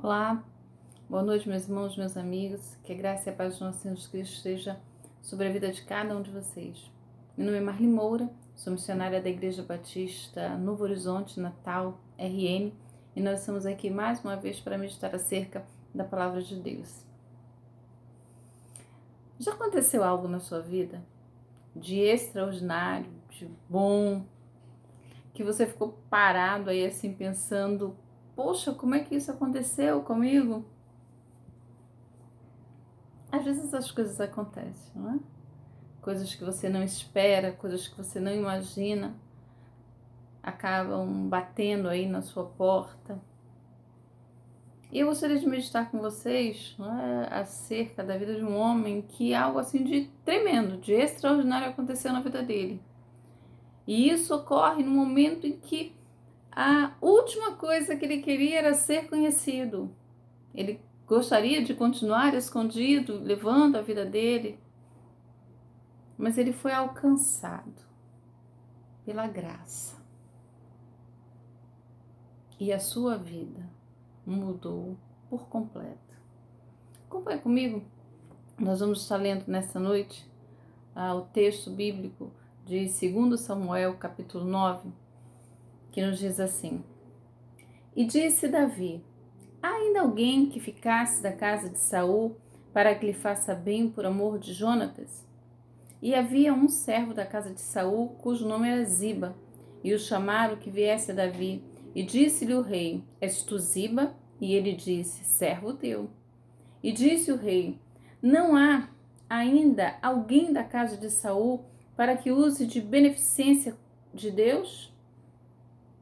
Olá, boa noite, meus irmãos, meus amigos. Que a graça e a paz do nosso Senhor Jesus Cristo esteja sobre a vida de cada um de vocês. Meu nome é Marli Moura, sou missionária da Igreja Batista Novo Horizonte, Natal, RN, e nós estamos aqui mais uma vez para meditar acerca da Palavra de Deus. Já aconteceu algo na sua vida de extraordinário, de bom, que você ficou parado aí assim pensando, poxa, como é que isso aconteceu comigo? Às vezes as coisas acontecem, não é? Coisas que você não espera, coisas que você não imagina, acabam batendo aí na sua porta. E eu gostaria de meditar com vocês, não é, acerca da vida de um homem que algo assim de tremendo, de extraordinário aconteceu na vida dele. E isso ocorre no momento em que a última coisa que ele queria era ser conhecido. Ele gostaria de continuar escondido, levando a vida dele, mas ele foi alcançado pela graça. E a sua vida mudou por completo. Acompanhe comigo. Nós vamos estar lendo nesta noite o texto bíblico de 2 Samuel, capítulo 9, que nos diz assim: E disse Davi: há ainda alguém que ficasse da casa de Saul para que lhe faça bem por amor de Jonatas? E havia um servo da casa de Saul, cujo nome era Ziba, e o chamaram que viesse a Davi. E disse-lhe o rei: És tu Ziba? E ele disse: servo teu. E disse o rei: não há ainda alguém da casa de Saul para que use de beneficência de Deus?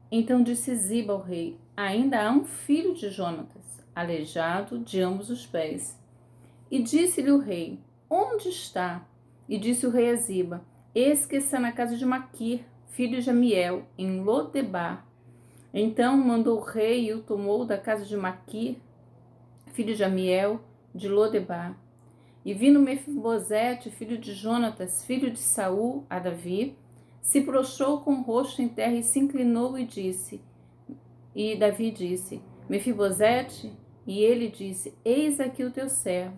Então disse Ziba ao rei: ainda há um filho de Jonatas, aleijado de ambos os pés. E disse-lhe o rei: onde está? E disse o rei a Ziba: eis que está na casa de Maquir, filho de Amiel, em Lodebar. Então mandou o rei e o tomou da casa de Maquir, filho de Amiel, de Lodebar. E vindo Mefibosete, filho de Jonatas, filho de Saul, a Davi, se prostrou com o rosto em terra e se inclinou e Davi disse: Mefibosete? E ele disse: eis aqui o teu servo.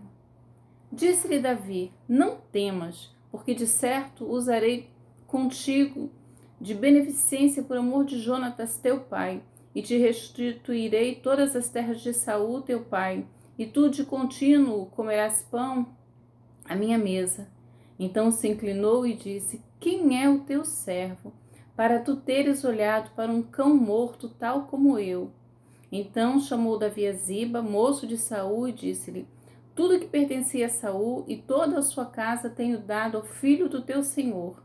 Disse-lhe Davi: não temas, porque de certo usarei contigo de beneficência por amor de Jonatas teu pai, e te restituirei todas as terras de Saul teu pai, e tu de contínuo comerás pão à minha mesa. Então se inclinou e disse: quem é o teu servo, para tu teres olhado para um cão morto tal como eu? Então chamou Davi a Ziba, moço de Saul, e disse-lhe: tudo que pertencia a Saul e toda a sua casa tenho dado ao filho do teu senhor.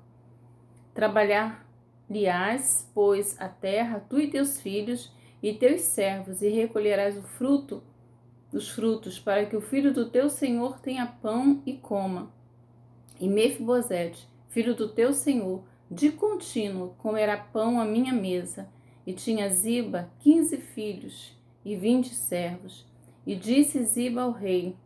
Trabalhar-lhe-ás, pois, a terra, tu e teus filhos e teus servos, e recolherás os frutos, para que o filho do teu senhor tenha pão e coma. E Mefibosete, filho do teu senhor, de contínuo comerá pão à minha mesa. E tinha Ziba 15 filhos e 20 servos. E disse Ziba ao rei: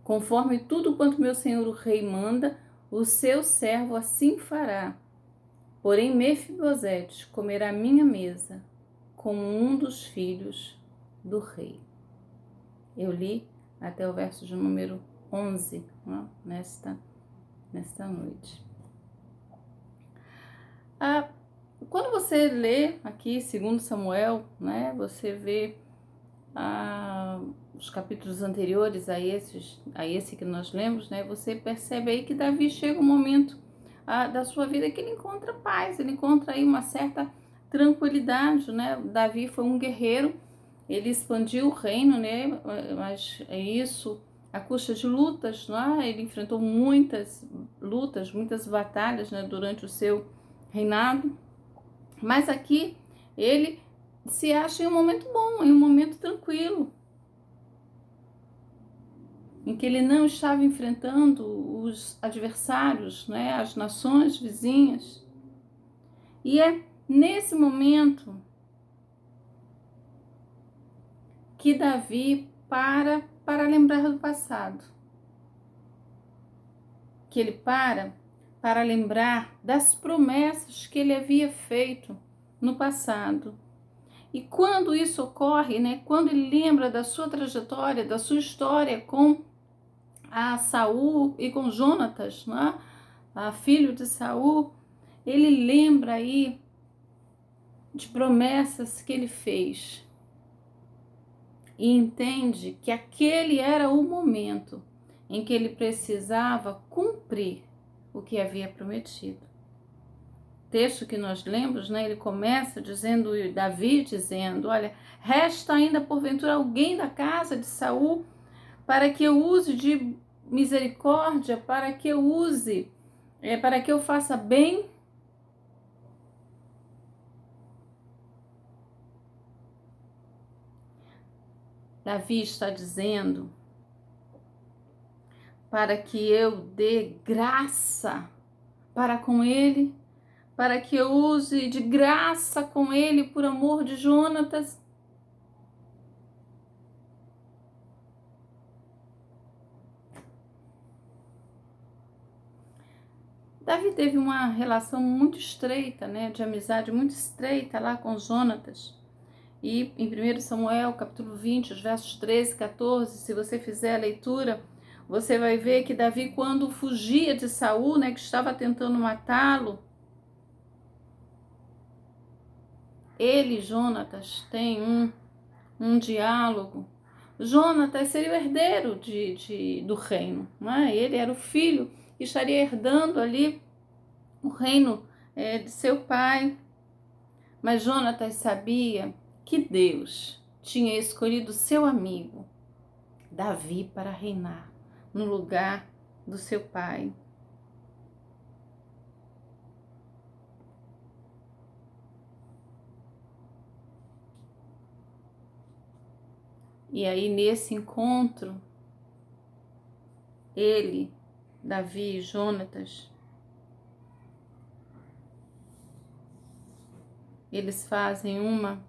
conforme tudo quanto meu senhor o rei manda, o seu servo assim fará. Porém Mefibosete comerá à minha mesa, como um dos filhos do rei. Eu li até o verso de número 11, né, nesta noite. Quando você lê aqui 2 Samuel, né, você vê os capítulos anteriores a esse que nós lemos, né, você percebe aí que Davi chega um momento da sua vida que ele encontra paz, ele encontra aí uma certa tranquilidade, né? Davi foi um guerreiro, ele expandiu o reino, né, mas é isso à custa de lutas, né? Ele enfrentou muitas lutas, muitas batalhas, né, durante o seu reinado. Mas aqui ele se acha em um momento bom, em um momento tranquilo, em que ele não estava enfrentando os adversários, né, as nações vizinhas. E é nesse momento que Davi para lembrar do passado, que ele para lembrar das promessas que ele havia feito no passado. E quando isso ocorre, né, quando ele lembra da sua trajetória, da sua história com a Saul e com Jonatas, né, filho de Saul, ele lembra aí de promessas que ele fez e entende que aquele era o momento em que ele precisava cumprir o que havia prometido. O texto que nós lemos, né, ele começa dizendo, Davi dizendo, olha, resta ainda porventura alguém da casa de Saul para que eu use de misericórdia, para que eu use, para que eu faça bem. Davi está dizendo para que eu dê graça para com ele, para que eu use de graça com ele por amor de Jonatas. Davi teve uma relação muito estreita, né, de amizade muito estreita lá com Jonatas. E em 1 Samuel, capítulo 20, os versos 13 e 14, se você fizer a leitura, você vai ver que Davi, quando fugia de Saul, né, que estava tentando matá-lo, ele e Jonatas têm um diálogo. Jonatas seria o herdeiro do reino, né? Ele era o filho que estaria herdando ali o reino de seu pai. Mas Jonatas sabia que Deus tinha escolhido seu amigo, Davi, para reinar no lugar do seu pai. E aí, nesse encontro, ele, Davi e Jonatas, eles fazem uma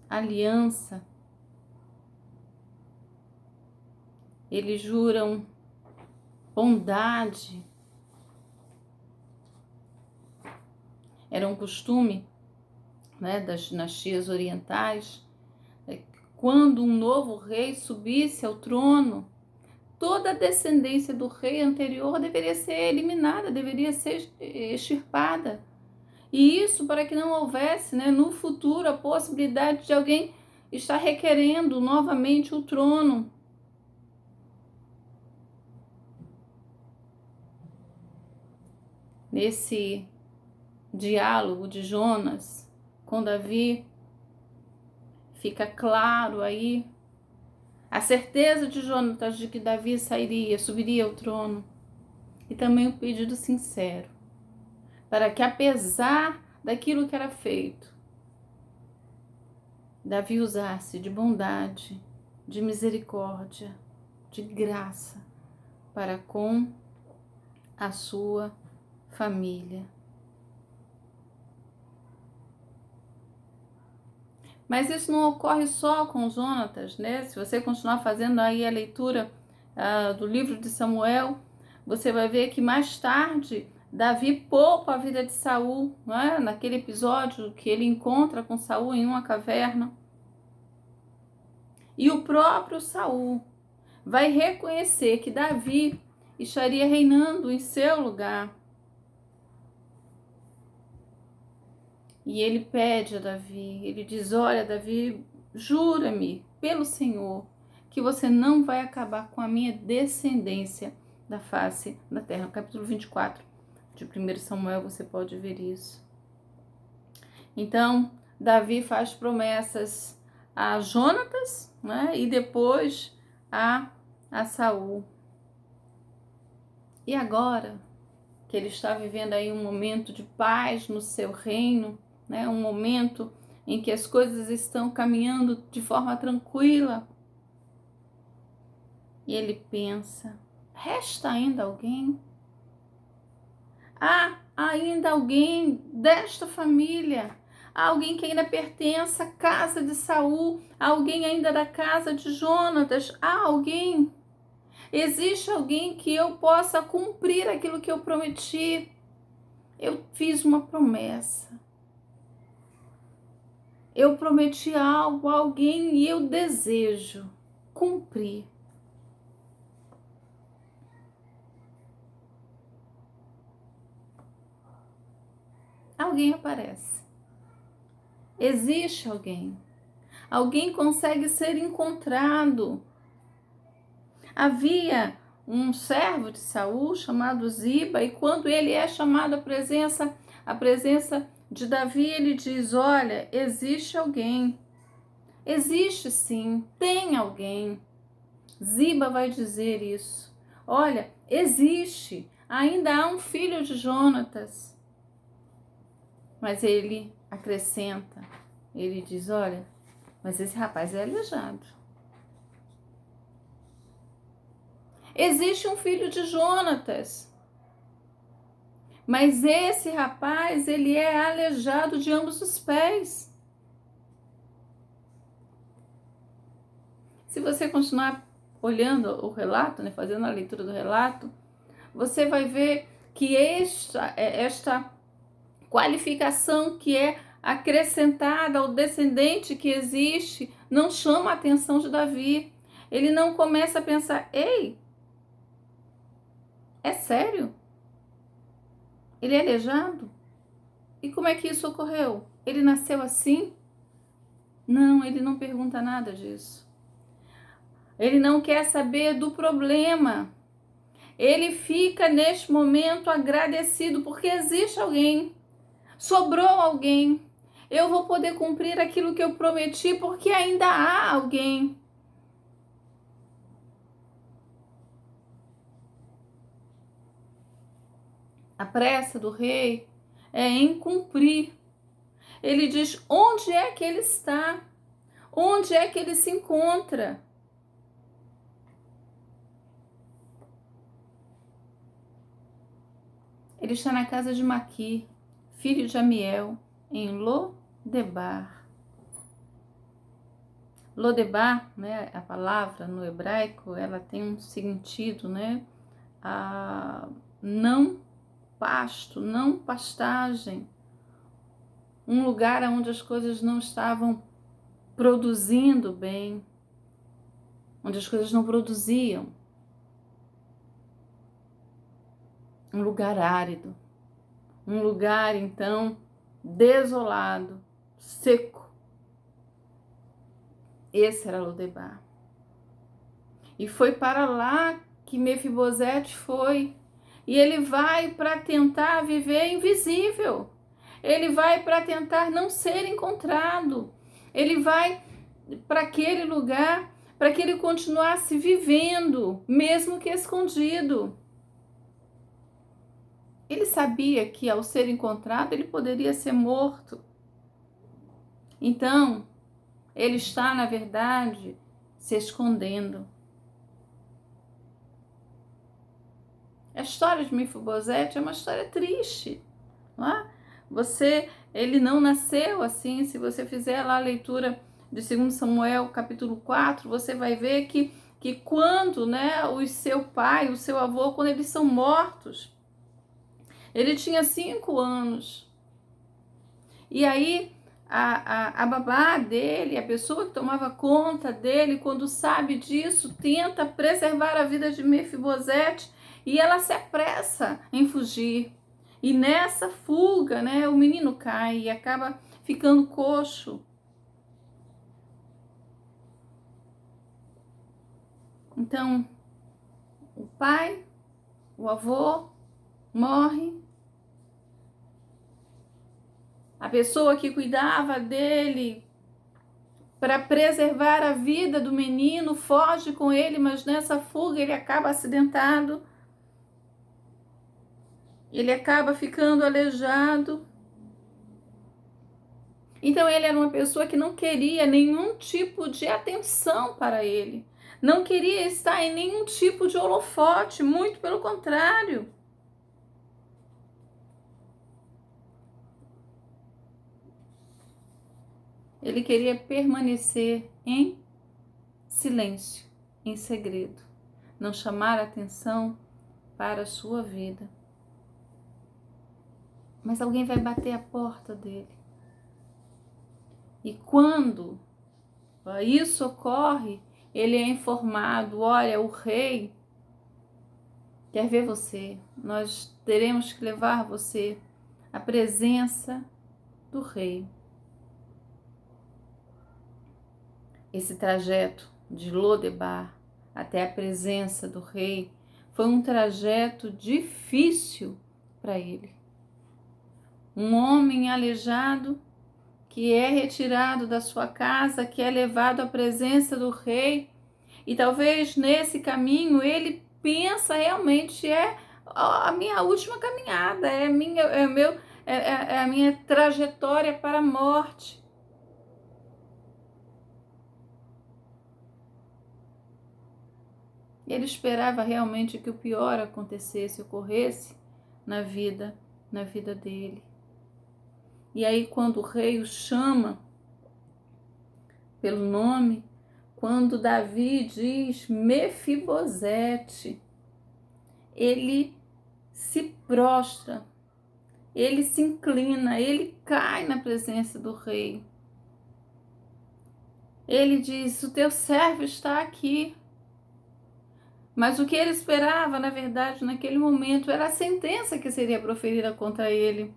aliança. Eles juram bondade. Era um costume, né, das dinastias orientais, quando um novo rei subisse ao trono, toda a descendência do rei anterior deveria ser eliminada, deveria ser extirpada. E isso para que não houvesse, né, no futuro a possibilidade de alguém estar requerendo novamente o trono. Nesse diálogo de Jonas com Davi, fica claro aí a certeza de Jonatas de que Davi subiria ao trono, e também o pedido sincero, para que apesar daquilo que era feito, Davi usasse de bondade, de misericórdia, de graça para com a sua família. Mas isso não ocorre só com Jonatas, né? Se você continuar fazendo aí a leitura do livro de Samuel, você vai ver que mais tarde Davi poupa a vida de Saul, né? Naquele episódio que ele encontra com Saul em uma caverna. E o próprio Saul vai reconhecer que Davi estaria reinando em seu lugar. E ele pede a Davi, ele diz, olha Davi, jura-me pelo Senhor que você não vai acabar com a minha descendência da face da terra. No capítulo 24 de 1 Samuel você pode ver isso. Então, Davi faz promessas a Jonatas, né, e depois a Saul. E agora que ele está vivendo aí um momento de paz no seu reino, né, um momento em que as coisas estão caminhando de forma tranquila, e ele pensa, resta ainda alguém? Há ainda alguém desta família, há alguém que ainda pertence à casa de Saul, há alguém ainda da casa de Jonatas, há alguém, existe alguém que eu possa cumprir aquilo que eu prometi. Eu fiz uma promessa. Eu prometi algo a alguém e eu desejo cumprir. Alguém aparece. Existe alguém. Alguém consegue ser encontrado. Havia um servo de Saul chamado Ziba, e quando ele é chamado à presença de Davi, ele diz: olha, existe alguém. Existe sim, tem alguém. Ziba vai dizer isso. Olha, existe, ainda há um filho de Jonatas. Mas ele acrescenta, ele diz: olha, mas esse rapaz é aleijado. Existe um filho de Jonatas, mas esse rapaz, ele é aleijado de ambos os pés. Se você continuar olhando o relato, né, fazendo a leitura do relato, você vai ver que esta qualificação que é acrescentada ao descendente que existe não chama a atenção de Davi. Ele não começa a pensar: ei, é sério? Ele é aleijado? E como é que isso ocorreu? Ele nasceu assim? Não, ele não pergunta nada disso. Ele não quer saber do problema. Ele fica neste momento agradecido porque existe alguém. Sobrou alguém. Eu vou poder cumprir aquilo que eu prometi porque ainda há alguém. A pressa do rei é em cumprir. Ele diz onde é que ele está, onde é que ele se encontra. Ele está na casa de Maqui, filho de Amiel, em Lodebar. Lodebar, né, a palavra no hebraico, ela tem um sentido, né, não pasto, não pastagem, um lugar onde as coisas não estavam produzindo bem, onde as coisas não produziam, um lugar árido, um lugar então desolado, seco. Esse era Lodebar. E foi para lá que Mefibosete foi. E ele vai para tentar viver invisível. Ele vai para tentar não ser encontrado. Ele vai para aquele lugar para que ele continuasse vivendo, mesmo que escondido. Ele sabia que ao ser encontrado ele poderia ser morto. Então, ele está, na verdade, se escondendo. A história de Mefibosete é uma história triste, não é? Ele não nasceu assim. Se você fizer lá a leitura de 2 Samuel, capítulo 4, você vai ver que quando, né, o seu pai, o seu avô, quando eles são mortos, ele tinha 5 anos. E aí, a babá dele, a pessoa que tomava conta dele, quando sabe disso, tenta preservar a vida de Mefibosete e ela se apressa em fugir. E nessa fuga, né, o menino cai e acaba ficando coxo. Então, o pai, o avô, morre. A pessoa que cuidava dele para preservar a vida do menino foge com ele, mas nessa fuga ele acaba acidentado. Ele acaba ficando aleijado. Então ele era uma pessoa que não queria nenhum tipo de atenção para ele. Não queria estar em nenhum tipo de holofote, muito pelo contrário. Ele queria permanecer em silêncio, em segredo, não chamar atenção para a sua vida. Mas alguém vai bater a porta dele. E quando isso ocorre, ele é informado: olha, o rei quer ver você, nós teremos que levar você à presença do rei. Esse trajeto de Lodebar até a presença do rei foi um trajeto difícil para ele. Um homem aleijado que é retirado da sua casa, que é levado à presença do rei, e talvez nesse caminho ele pensa realmente é a minha última caminhada, é a minha trajetória para a morte. Ele esperava realmente que o pior acontecesse, ocorresse na vida dele. E aí quando o rei o chama pelo nome, quando Davi diz Mefibosete, ele se prostra, ele se inclina, ele cai na presença do rei. Ele diz: o teu servo está aqui. Mas o que ele esperava, na verdade, naquele momento, era a sentença que seria proferida contra ele.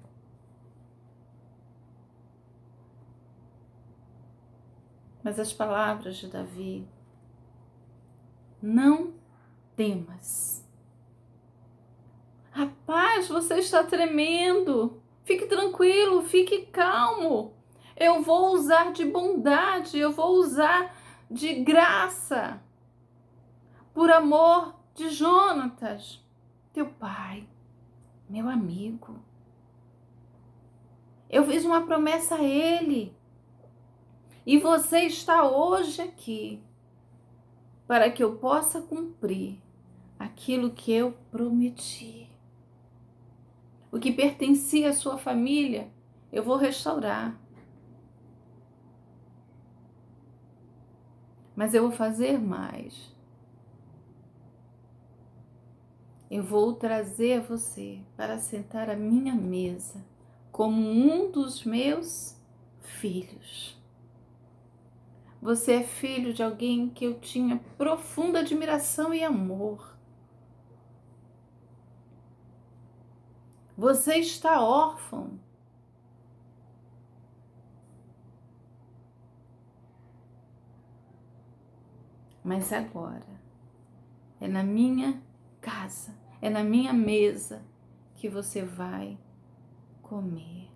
Mas as palavras de Davi: não temas. Rapaz, você está tremendo. Fique tranquilo, fique calmo. Eu vou usar de bondade, eu vou usar de graça, por amor de Jonatas, teu pai, meu amigo. Eu fiz uma promessa a ele. E você está hoje aqui para que eu possa cumprir aquilo que eu prometi. O que pertencia à sua família, eu vou restaurar. Mas eu vou fazer mais. Eu vou trazer você para sentar à minha mesa como um dos meus filhos. Você é filho de alguém que eu tinha profunda admiração e amor. Você está órfão. Mas agora é na minha casa, é na minha mesa que você vai comer.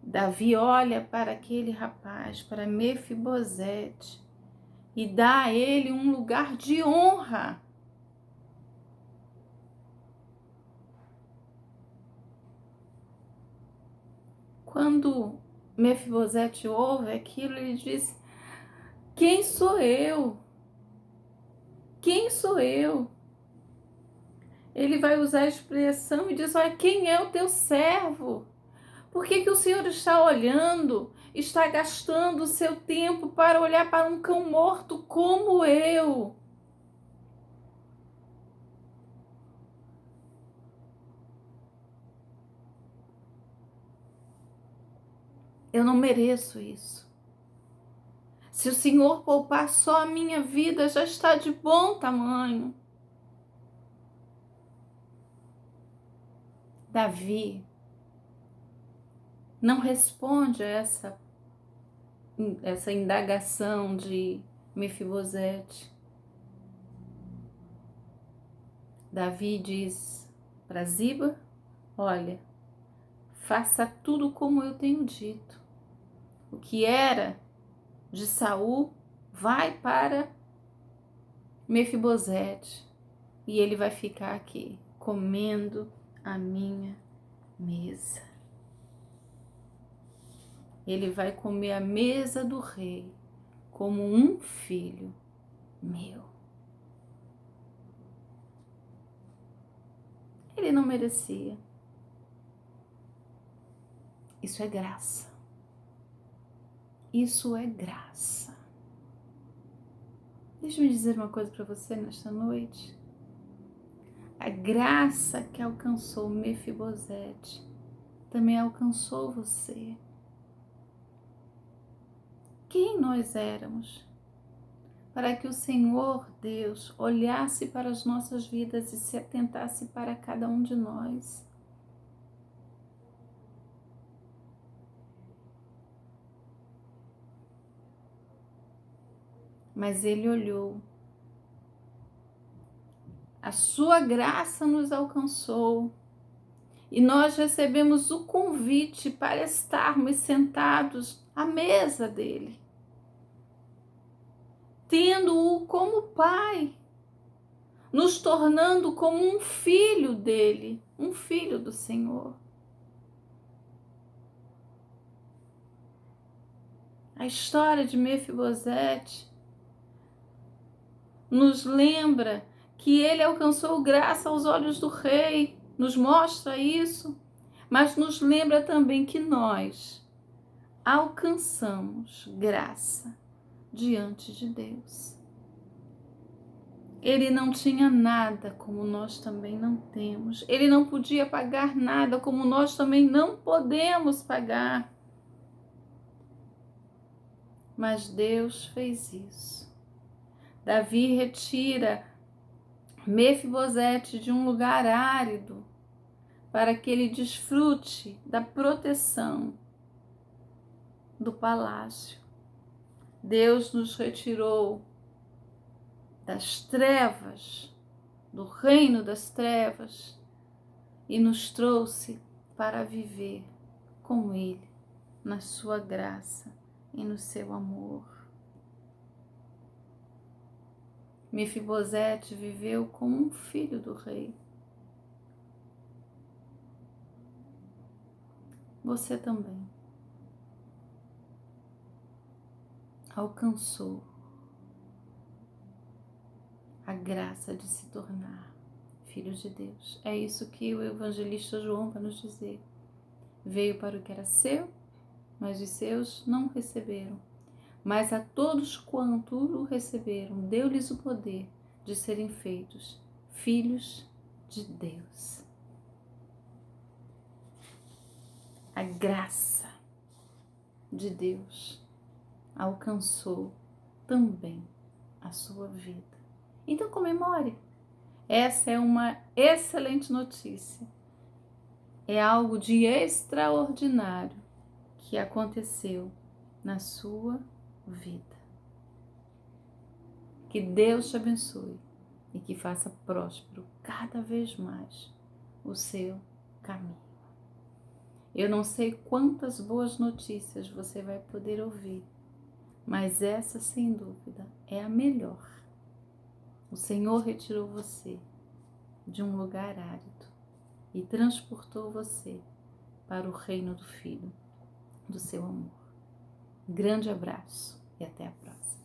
Davi olha para aquele rapaz, para Mefibosete, e dá a ele um lugar de honra. Quando Mefibosete ouve aquilo, ele diz: quem sou eu? Quem sou eu? Ele vai usar a expressão e diz: olha, quem é o teu servo? Por que o Senhor está olhando, está gastando o seu tempo para olhar para um cão morto como eu? Eu não mereço isso. Se o Senhor poupar só a minha vida, já está de bom tamanho. Davi não responde a essa indagação de Mefibosete. Davi diz para Ziba: olha, faça tudo como eu tenho dito. O que era de Saul vai para Mefibosete e ele vai ficar aqui comendo a minha mesa. Ele vai comer a mesa do rei como um filho meu. Ele não merecia. Isso é graça. Isso é graça. Deixa eu dizer uma coisa para você nesta noite. A graça que alcançou Mefibosete também alcançou você. quem nós éramos, para que o Senhor Deus olhasse para as nossas vidas e se atentasse para cada um de nós. Mas Ele olhou. A sua graça nos alcançou e nós recebemos o convite para estarmos sentados à mesa dele, tendo-o como Pai, nos tornando como um filho dele, um filho do Senhor. A história de Mefibosete nos lembra que ele alcançou graça aos olhos do rei, nos mostra isso, mas nos lembra também que nós alcançamos graça diante de Deus. Ele não tinha nada como nós também não temos. Ele não podia pagar nada como nós também não podemos pagar. Mas Deus fez isso. Davi retira Mefibosete de um lugar árido para que ele desfrute da proteção do palácio. Deus nos retirou das trevas, do reino das trevas, e nos trouxe para viver com Ele, na sua graça e no seu amor. Mefibosete viveu como um filho do rei. Você também alcançou a graça de se tornar filho de Deus. É isso que o evangelista João vai nos dizer. Veio para o que era seu, mas os seus não receberam. Mas a todos quanto o receberam, deu-lhes o poder de serem feitos filhos de Deus. A graça de Deus alcançou também a sua vida. Então comemore. Essa é uma excelente notícia. É algo de extraordinário que aconteceu na sua vida. Que Deus te abençoe e que faça próspero cada vez mais o seu caminho. Eu não sei quantas boas notícias você vai poder ouvir, mas essa, sem dúvida, é a melhor. O Senhor retirou você de um lugar árido e transportou você para o reino do Filho, do seu amor. Grande abraço e até a próxima.